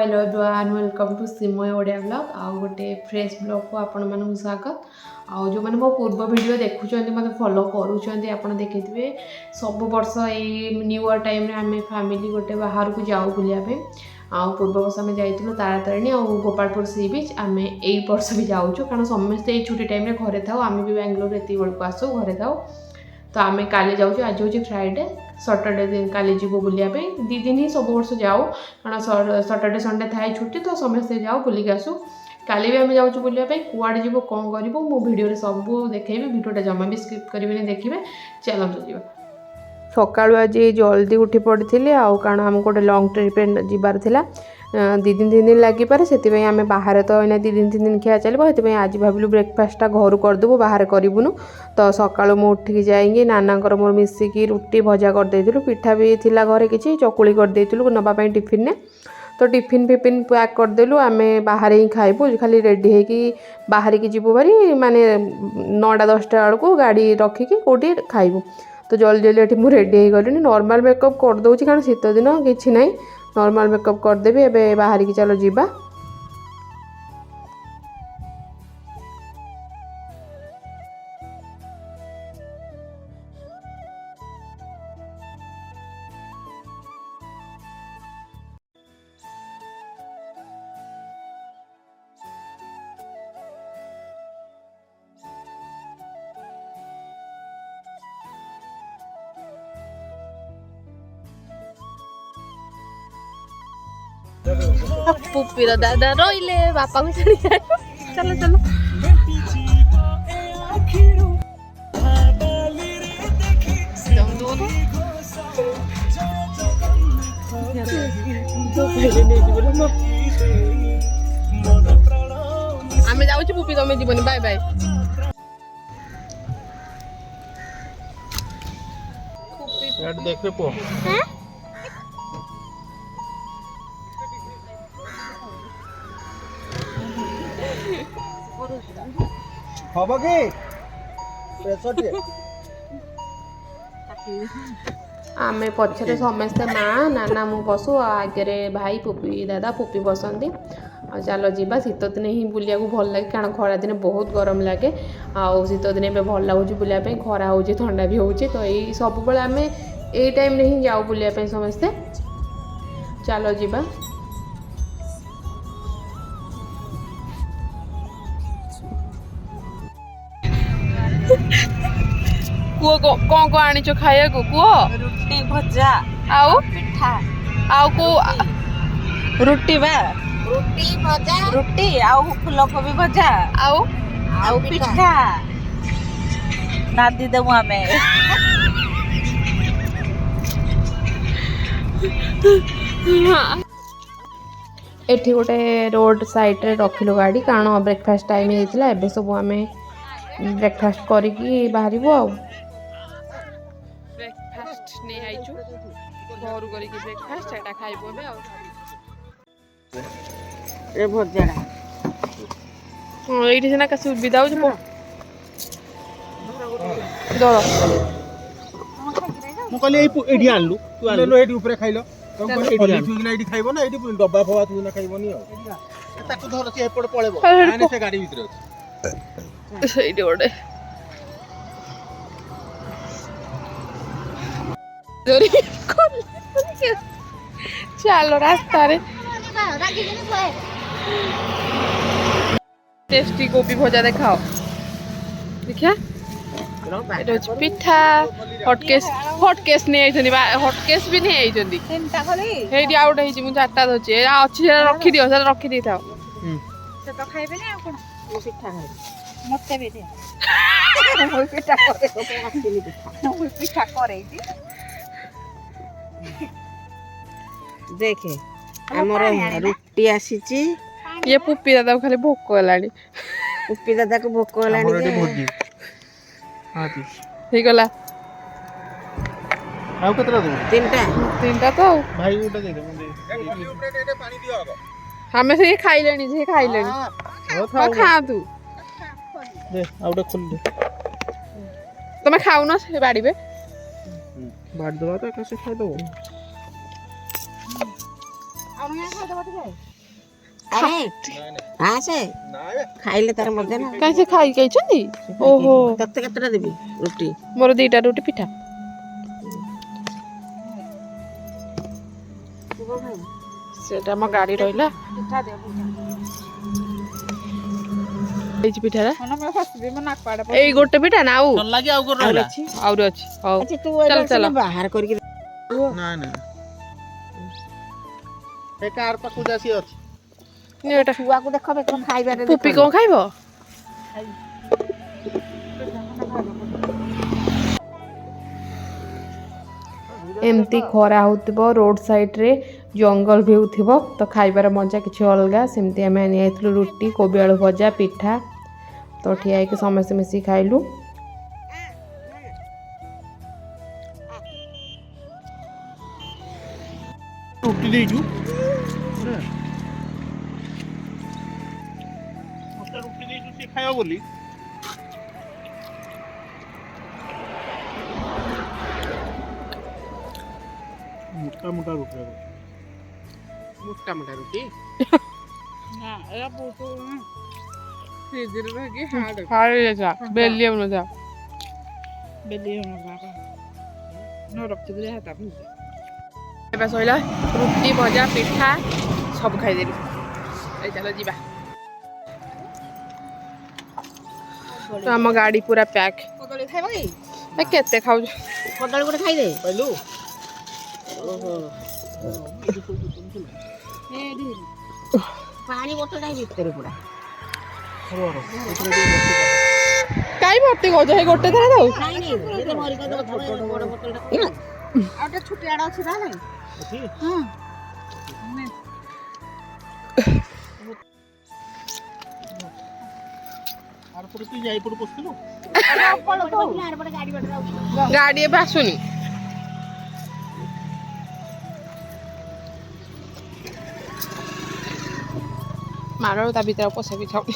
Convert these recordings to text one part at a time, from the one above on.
Hello everyone welcome to Simay Odia blog आउ गोटे fresh blog को आपण मानक स्वागत आउ जो मैंने मो पूर्व वीडियो देखुं मतलब फॉलो करुँच आप देखिए सब वर्ष ये न्यू ईयर टाइम आम फैमिली गोटे बाहर को जाऊ बुलाया आउ पूर्व वर्ष आम जाइलु तारातारिणी और गोपालपुर सी बीच आम यही वर्ष भी जाऊँ कारण समस्ते छुट्टी टाइम घरे था आम भी बेंगलोर एति बेलू आसू घरे था तो आम काली जाऊँ आज हूँ फ्राइडे सटरडे दिन काली जीव बुलायापी दी दिन ही सब वर्ष जाऊ कारण सटरडे संडे थाए छुट्टी तो समस्ते जाऊ बुलिक आसू काली भी आम जाऊँ बुलायापी कुआड़े जीव कौन करूँ मो भिडियो सब देखेबी भिडियोटा जमा भी स्किप करेंगे देखिए चलते जा सकालू आज जल्दी उठी पड़ी आउ कारण आम गोटे लंग ट्रिप जीवार था दी दिन 3 दिन लगिपे से आम बाहर तो अना 2 दिन 3 दिन खिया चलो से आज भाविलु ब्रेकफास्टा घर करदेबू बाहर करूँ तो सका मुझे उठिक जाइए नाना मोर मिसिकी रुटी भजा करदेलु पिठा भी थिला घरे किसी चकुली करदेलु नापी टिफिन ने तो टिफिन फिफिन पैक करदेलु आम बाहर ही खाइबू खाली रेडी होगी बाहर की जीवु भारी माने 9टा 10टा बेलू गाड़ी रखिकी कौटी खाइबू तो जल्दी जल्दी मुझे रेडी हो गली नॉर्मल मेकअप करदे कारण शीत दिन किसी ना नॉर्मल मेकअप करदेवी एवं बाहर की चलो जीवा पुपीर दादा रोइले बापा को छड़ी जाए चलो चलो आमे जाउछु पुपी तमे जीवनी बाय बाय यार देख रे पो हैं हबो की प्रेसर आमे पछरे समस्ते माँ नाना मु बसु आगे भाई पुपी दादा पुपी बसंती चलो जीवा शीत दिन ही बुलिया भल लगे कारण खरा दिन बहुत गरम लगे आउ शीत दिन भल लगुच बुलायापी खरा हो ठंडा भी हो तो यही सब बेले आम यही टाइम ही जाऊ बुलायापी समस्ते चलो जीवा कुओ कौन कौन आनी खाया को कुओ रुटी भजा आउ पिठा आउ को रुटी बा रुटी भजा रुटी आउ फूलकोबी भजा आउ आउ पिठा नादी देबु आमे एठी गोटे रोड साइड रे रखिलु गाड़ी कारण ब्रेकफास्ट टाइम होइतिला एबे सब आमे ब्रेकफास्ट करिकी बाहरिबो आ ब्रेकफास्ट ने आइचु घर करिकी ब्रेकफास्ट एटा खाइबो बे आ रे भजा हां एठी सेना का सुविधा हो जो दरो मु कहले एडी आनलु तू आनलु एडी ऊपर खाइलो तुम एडी तू ना एडी खाइबो ना एडी डब्बा फवा तू ना खाइबोनी आ ताको धर से एपड़ पळेबो आने से गाड़ी भीतर अछि सही डोडे जोरी चलो रास्ता रे टेस्टी गोभी भजा देखाओ देखिया पिठा हटकेस नहीं आइछनी हटकेस भी नहीं आइछनी तीनटा खली हेडी आउट हेजी मु चारटा दछि ए अछि रखी दियो से रखी दी थाओ से तो खाइबे ना कोन पिठा खाइ मते भी दे मोर पिठा करे तो आखिली पिठा मोर पिठा करे देखे हमर रुटी आसीची ये पुप्पी दादा खाली भोक लानी पुप्पी दादा को भोक लानी हमर भोगी हां ती हे गला आउ कतरा दो तीनटा तो भाई उठा दे दे मुझे ऊपर पानी दियो अब हमें से खाई लेनी हो हां खा तू दे आउटा खोल दे तुम्हें खाऊ ना से बाड़ी पे बाट दवा तो कैसे खाई दो और मैं खा दवा तो ଆରେ ଆସେ ଖାଇଲେ ତାର ମଜା ନା। କାହିଁ ସେ ଖାଇକି ଆଇଛନ୍ତି? ଓହୋ ତତେ କେତେଟା ଦେବି ରୁଟି? ମୋର 2ଟା ରୁଟି ପିଠା। ସେଟା ଆମ ଗାଡି ରହିଲା ପିଠା ଦେ ହେଇଛି ପିଠାଟା। ପିଠା। ଏଇ ଗୋଟେ ପିଠା ନା ଆଉ ଲାଗି ଆଉ କଣ ଆହୁରି ରହିଲା? ଅଛି ଆହୁରି ଅଛି। ହଉ ଆଚ୍ଛା ତୁ ଚାଲ ଚାଲ। ବାହାର କରିକି ନାଇଁ ନାଇଁ ଏ କାର ପାଖକୁ ଯାସି ଅଛି। ଏଇଟା ଛୁଆକୁ ଦେଖ ଖାଇବାରେ ପୁପି କଣ ଖାଇବ? ଏମିତି ଖରା ହଉଥିବ ରୋଡ ସାଇଡରେ ଜଙ୍ଗଲ ଭିଉ ଥିବ ତ ଖାଇବାର ମଜା କିଛି ଅଲଗା। ସେମିତି ଆମେ ନେଇଯାଇଥିଲୁ ରୁଟି, କୋବି ଆଳୁ ଭଜା, ପିଠା। ତ ଠିଆ ହେଇକି ସମସ୍ତେ ମିଶିକି ଖାଇଲୁ। ରୁଟି ଦେଇଛୁ ସେ ଖାଇବ ବୋଲି। ମୋଟା ମୋଟା ରୁଟି ମୋଟା ମୋଟା ରୁଟି ଏବେ ସଇଲା ରୁଟି ଭଜା ପିଠା ସବୁ ଖାଇଦେଲି। ଏଇ ଚାଲ ଯିବା। ତ ଆମ ଗାଡି ପୁରା ପ୍ୟାକ୍। କଦଳୀ ଖାଇବ କି? କେତେ ଖାଉଛୁ? କଦଳୀ ଗୋଟେ ଖାଇଦେ। ପାଇଲୁ ପାଣି ବୋତଲଟା ଭିତରେ ପୁରା। କାଇଁ ଭର୍ତ୍ତି କରୁଛ? ହେଇ ଗୋଟେ ଥର ଦଉ। ନାଇଁ ନାଇଁ ଏତେ ଭରି କରିଦବ ବଡ ବୋତଲଟା। ଆଉ ଗୋଟେ ଛୋଟିଆଟା ଅଛି ତାହେଲେ। ହଁ ଗାଡି ଏବେ ଆସୁନି। ମାର ତା ଭିତରେ ପଶା ବି ଖାଉନି।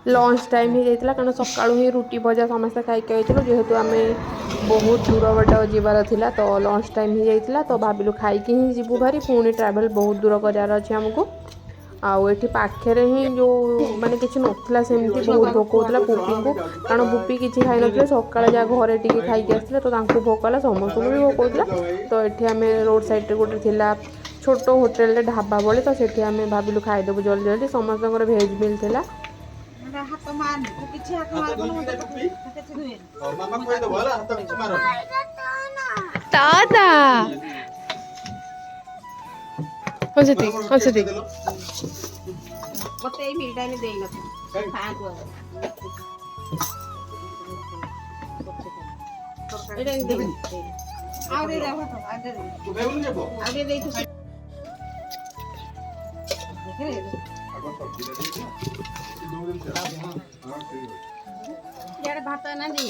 ଲଞ୍ଚ ଟାଇମ୍ ହେଇଯାଇଥିଲା କାରଣ ସକାଳୁ ହିଁ ରୁଟି ଭଜା ସମସ୍ତେ ଖାଇକି ଯାଇଥିଲୁ। ଯେହେତୁ ଆମେ ବହୁତ ଦୂର ବାଟ ଯିବାର ଥିଲା ତ ଲଞ୍ଚ ଟାଇମ୍ ହେଇଯାଇଥିଲା। ତ ଭାବିଲୁ ଖାଇକି ହିଁ ଯିବୁ ଭାରି, ପୁଣି ଟ୍ରାଭେଲ୍ ବହୁତ ଦୂର କରିବାର ଅଛି ଆମକୁ। ଆଉ ଏଠି ପାଖରେ ହିଁ ଯେଉଁ ମାନେ କିଛି ନଥିଲା ସେମିତି ବହୁତ ଭୋକ ହେଉଥିଲା ପୁପିଙ୍କୁ, କାରଣ ପୁପି କିଛି ଖାଇନଥିଲେ। ସକାଳେ ଯାହା ଘରେ ଟିକେ ଖାଇକି ଆସିଥିଲେ ତ ତାଙ୍କୁ ଭୋକ ହେଲା, ସମସ୍ତଙ୍କୁ ବି ଭୋକ ହେଉଥିଲା। ତ ଏଠି ଆମେ ରୋଡ଼ ସାଇଡ଼୍ରେ ଗୋଟେ ଥିଲା ଛୋଟ ହୋଟେଲରେ ଢାବା ଭଳି, ତ ସେଠି ଆମେ ଭାବିଲୁ ଖାଇଦେବୁ ଜଲ୍ଦି ଜଲ୍ଦି। ସମସ୍ତଙ୍କର ଭେଜ୍ ମିଲ୍ ଥିଲା। ମତେ ଏଇ ମିଲଟା ଦେଇନଥିଲି। ଭାତ ନାନ୍ତି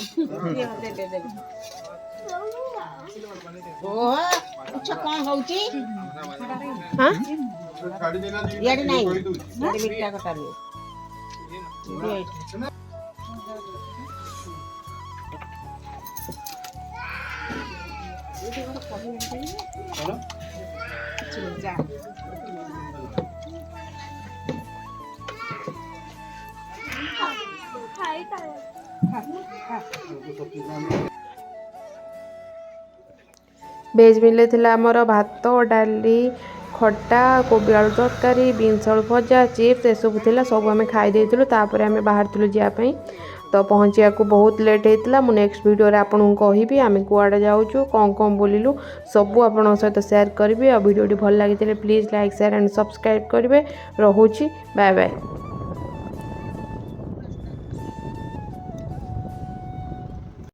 କଣ ହଉଛି? ଇଆଡେ ନାଇଁ ମିଠା କଟା ନୁହେଁ। ଭେଜ୍ ମିଲ୍ରେ ଥିଲା ଆମର ଭାତ, ଡାଲି, ଖଟା, କୋବି ଆଳୁ ତରକାରୀ, ବିନ୍ସ ଆଳୁ ଭଜା, ଚିପ୍ସ ଏସବୁ ଥିଲା। ସବୁ ଆମେ ଖାଇ ଦେଇଥିଲୁ। ତାପରେ ଆମେ ବାହାରିଥିଲୁ ଯିବା ପାଇଁ। ତ ପହଞ୍ଚିବାକୁ ବହୁତ ଲେଟ୍ ହେଇଥିଲା। ମୁଁ ନେକ୍ସଟ ଭିଡ଼ିଓରେ ଆପଣଙ୍କୁ କହିବି ଆମେ କୁଆଡ଼େ ଯାଉଛୁ, କ'ଣ ବୁଲିଲୁ, ସବୁ ଆପଣଙ୍କ ସହିତ ସେୟାର କରିବି। ଆଉ ଭିଡ଼ିଓଟି ଭଲ ଲାଗିଥିଲେ please like, share and subscribe କରିବେ। ରହୁଛି, ବାଏ ବାଏ।